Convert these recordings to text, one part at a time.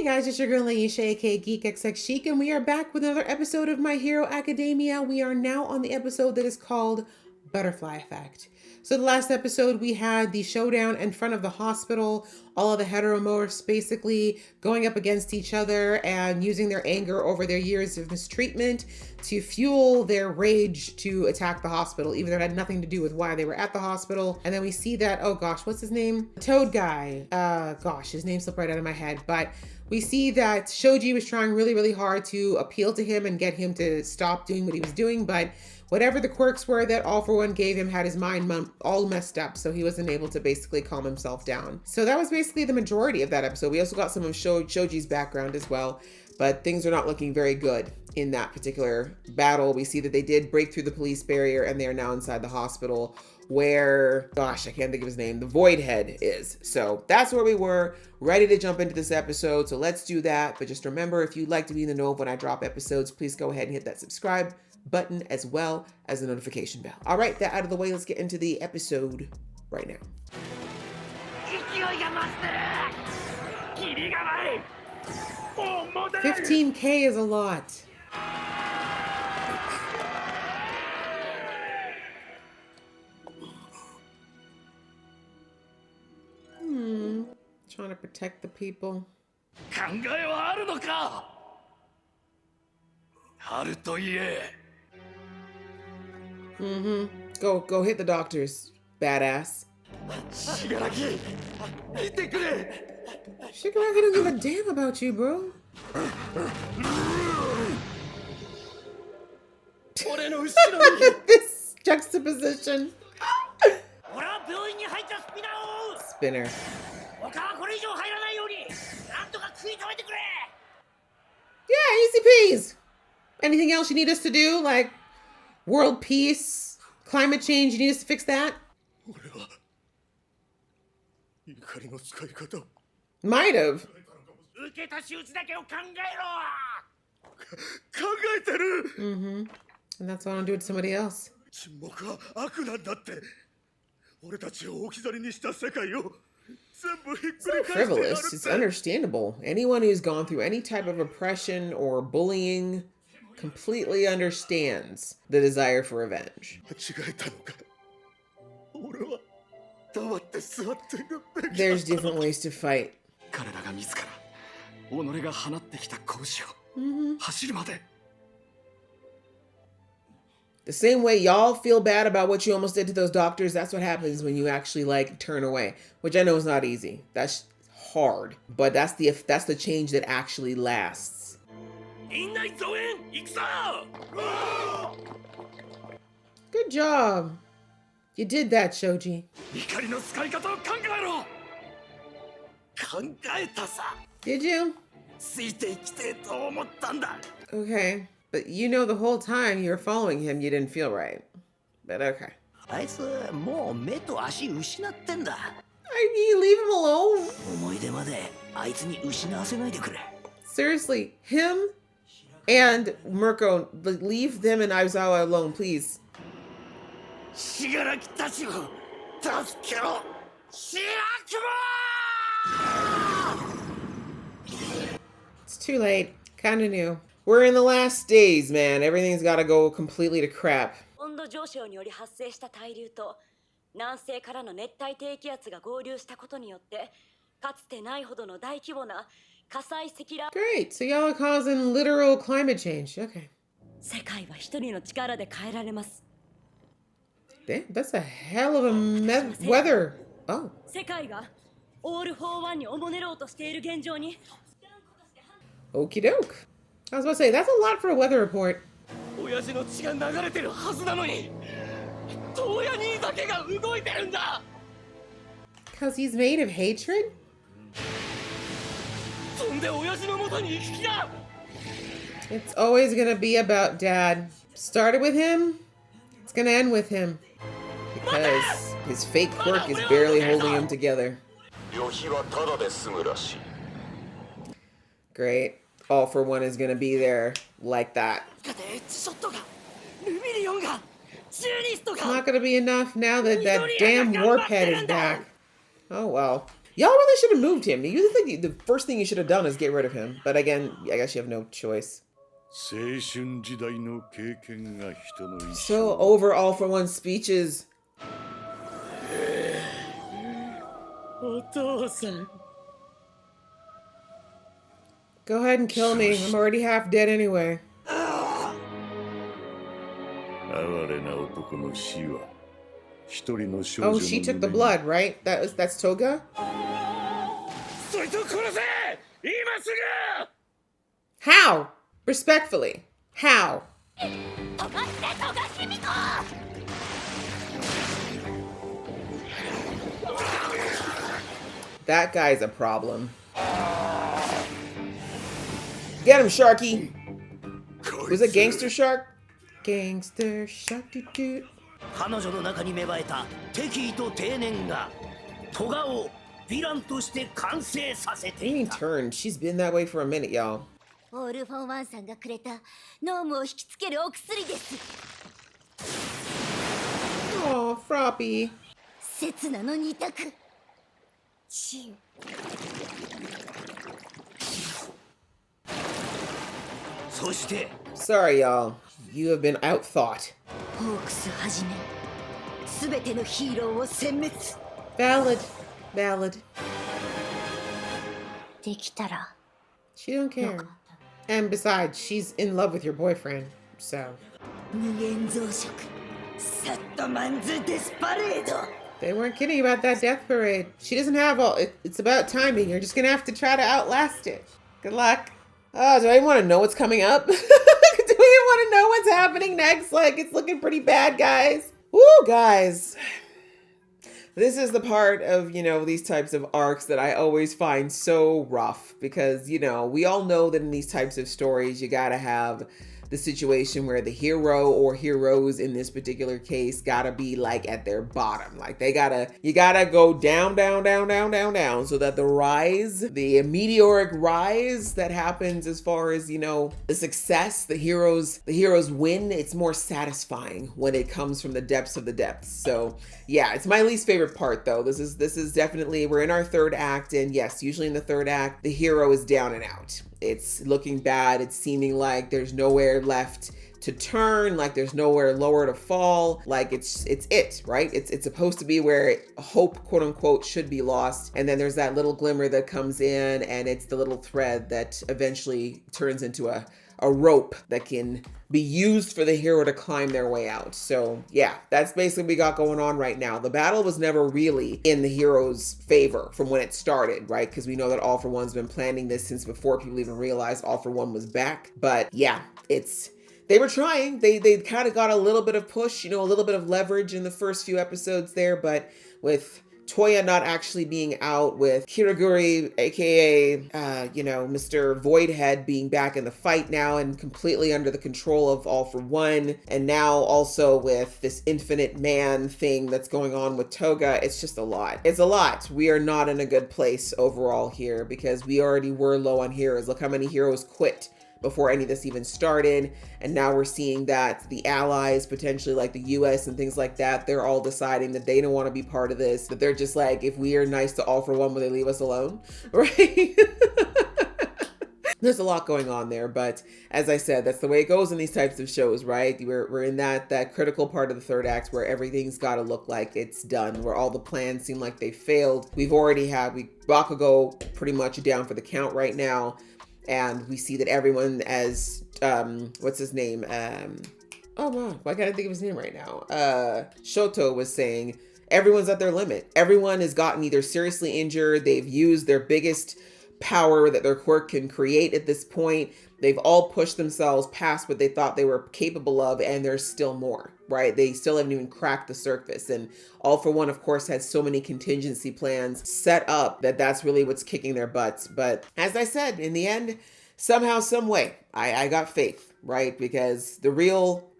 guys, it's your girl Laisha, aka Geek XX Chic, and we are back with another episode of My Hero Academia. We are now on the episode that is called Butterfly Effect. So the last episode we had the showdown in front of the hospital, all of the heteromorphs basically going up against each other and using their anger over their years of mistreatment to fuel their rage to attack the hospital, even though it had nothing to do with why they were at the hospital. And then we see that, oh gosh, what's his name? The Toad guy. Gosh, his name slipped right out of my head. But we see that Shoji was trying really, really hard to appeal to him and get him to stop doing what he was doing, but whatever the quirks were that All For One gave him had his mind all messed up, so he wasn't able to basically calm himself down. So that was basically the majority of that episode. We also got some of Shoji's background as well, but things are not looking very good in that particular battle. We see that they did break through the police barrier and they are now inside the hospital where, gosh, I can't think of his name, the Void Head is. So that's where we were, ready to jump into this episode. So let's do that. But just remember, if you'd like to be in the know of when I drop episodes, please go ahead and hit that subscribe button as well as the notification bell. All right, that out of the way, let's get into the episode right now. 15K is a lot. Trying to protect the people. Go hit the doctors, badass. Shigaraki don't give a damn about you, bro. This juxtaposition. Spinner. Yeah, easy peas. Anything else you need us to do? Like world peace, climate change, you need us to fix that? Might have. And that's why I don't do it to somebody else. It's not frivolous, it's understandable. Anyone who's gone through any type of oppression or bullying completely understands the desire for revenge. There's different ways to fight. The same way y'all feel bad about what you almost did to those doctors, that's what happens when you actually like turn away, which I know is not easy. That's hard, but that's the change that actually lasts. Good job. You did that, Shoji. Did you? Okay. But you know the whole time you were following him, you didn't feel right. But okay. I mean, leave him alone. Seriously, him and Mirko, leave them and Aizawa alone, please. It's too late. Kinda new. We're in the last days, man. Everything's got to go completely to crap. Great. So y'all are causing literal climate change. Okay. Damn, that's a hell of a weather. Oh. Okie doke. I was about to say, that's a lot for a weather report. Because he's made of hatred? It's always going to be about Dad. Started with him, it's going to end with him. Because his fake quirk is barely holding him together. Great. All For One is going to be there like that. It's not going to be enough now that that damn warp head is back. Oh well. Y'all really should have moved him. You think the first thing you should have done is get rid of him. But again, I guess you have no choice. So over All for One speeches. Go ahead and kill me. I'm already half dead anyway. Oh, she took the blood, right? That's Toga? How? Respectfully. How? That guy's a problem. Get him, Sharky. Was it Gangster Shark? Gangster Shark. Doo-doo. Amy turned. She's been that way for a minute, y'all. Oh, Froppy. Sorry, y'all. You have been outthought. Valid. Valid. She don't care. And besides, she's in love with your boyfriend, so. They weren't kidding about that death parade. She doesn't have all, it's about timing. You're just gonna have to try to outlast it. Good luck. Oh, do I want to know what's coming up? Do we want to know what's happening next? Like, it's looking pretty bad, guys. Woo, guys. This is the part of, these types of arcs that I always find so rough because, we all know that in these types of stories, you gotta have the situation where the hero or heroes in this particular case gotta be like at their bottom. Like you gotta go down, down, down, down, down, down so that the rise, the meteoric rise that happens as far as, the success, the heroes win, it's more satisfying when it comes from the depths of the depths. So yeah, it's my least favorite part though. This is definitely, we're in our third act, and yes, usually in the third act, the hero is down and out. It's looking bad. It's seeming like there's nowhere left to turn, like there's nowhere lower to fall. Like it's it, right? It's supposed to be where hope, quote unquote, should be lost. And then there's that little glimmer that comes in, and it's the little thread that eventually turns into a rope that can be used for the hero to climb their way out. So yeah, that's basically what we got going on right now. The battle was never really in the hero's favor from when it started, right? Because we know that All for One's been planning this since before people even realized All for One was back. But yeah, they were trying. They kind of got a little bit of push, a little bit of leverage in the first few episodes there, but with Toya not actually being out, with Kiriguri, aka, Mr. Voidhead being back in the fight now and completely under the control of All for One. And now also with this infinite man thing that's going on with Toga, it's just a lot. It's a lot. We are not in a good place overall here because we already were low on heroes. Look how many heroes quit before any of this even started. And now we're seeing that the allies, potentially like the US and things like that, they're all deciding that they don't want to be part of this, that they're just like, if we are nice to All for One, will they leave us alone? Right? There's a lot going on there, but as I said, that's the way it goes in these types of shows, right? We're in that critical part of the third act where everything's got to look like it's done, where all the plans seem like they failed. Bakugo pretty much down for the count right now. And we see that everyone, as, what's his name? Oh, wow. Why can't I think of his name right now? Shoto was saying, everyone's at their limit. Everyone has gotten either seriously injured. They've used their biggest power that their quirk can create at this point. They've all pushed themselves past what they thought they were capable of, and there's still more, right? They still haven't even cracked the surface. And All for One, of course, has so many contingency plans set up that that's really what's kicking their butts. But as I said, in the end, somehow, some way, I got faith, right? Because the real,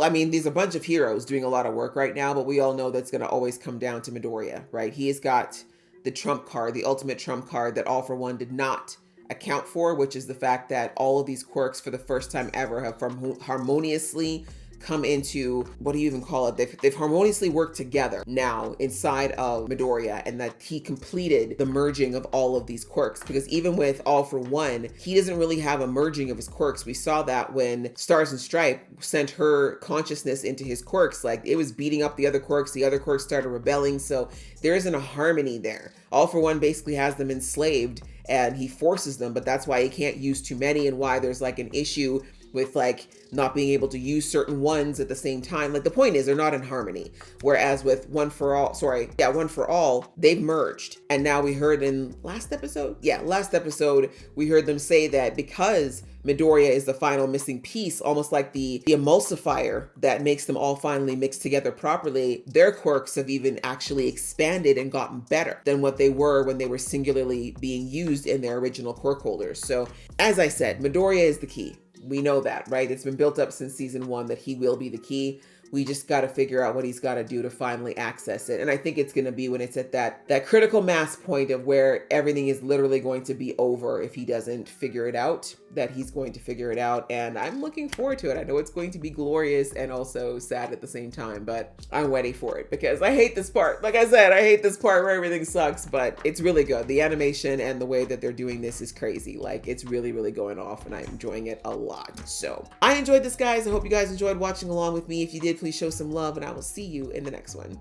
I mean, there's a bunch of heroes doing a lot of work right now, but we all know that's going to always come down to Midoriya, right? He has got the trump card, the ultimate trump card that All for One did not account for, which is the fact that all of these quirks for the first time ever have harmoniously come into, what do you even call it? They've harmoniously worked together now inside of Midoriya, and that he completed the merging of all of these quirks. Because even with All for One, he doesn't really have a merging of his quirks. We saw that when Stars and Stripe sent her consciousness into his quirks, like it was beating up the other quirks started rebelling. So there isn't a harmony there. All for One basically has them enslaved and he forces them, but that's why he can't use too many, and why there's like an issue with like not being able to use certain ones at the same time. Like the point is they're not in harmony. Whereas with One for All, they've merged. And now we heard in last episode we heard them say that because Midoriya is the final missing piece, almost like the emulsifier that makes them all finally mixed together properly, their quirks have even actually expanded and gotten better than what they were when they were singularly being used in their original quirk holders. So as I said, Midoriya is the key. We know that, right? It's been built up since season 1 that he will be the key. We just got to figure out what he's got to do to finally access it. And I think it's going to be when it's at that critical mass point of where everything is literally going to be over if he doesn't figure it out, that he's going to figure it out. And I'm looking forward to it. I know it's going to be glorious and also sad at the same time, but I'm ready for it because I hate this part. Like I said, I hate this part where everything sucks, but it's really good. The animation and the way that they're doing this is crazy. Like it's really, really going off and I'm enjoying it a lot. So I enjoyed this, guys. I hope you guys enjoyed watching along with me. If you did, please show some love and I will see you in the next one.